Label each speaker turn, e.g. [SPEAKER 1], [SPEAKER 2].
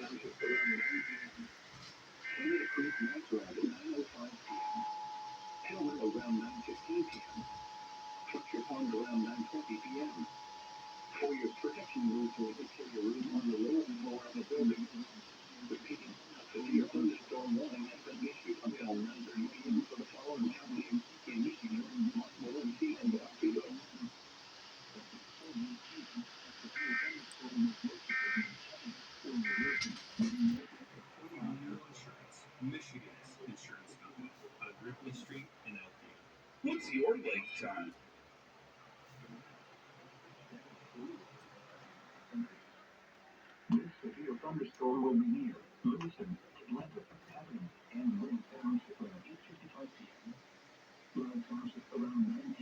[SPEAKER 1] Township around 9 p.m. Canada Creek nights around at 9:05 p.m. Hamlet around 9:15 p.m. Fletcher Pond around 9:20 p.m. For your protection rules to indicate your room on the lower floor of the building. Repeating, a severe thunderstorm warning has been issued until 9:30 p.m. for the following counties in Michigan, Montmorency, and Oswego.
[SPEAKER 2] Michigan's insurance company on Ripley Street in Elkhorn. What's your lake time?
[SPEAKER 1] This severe thunderstorm will be near Lewiston, Atlantic, Avenue, and Lynn Township around 8:55 p.m. Lynn Township around 9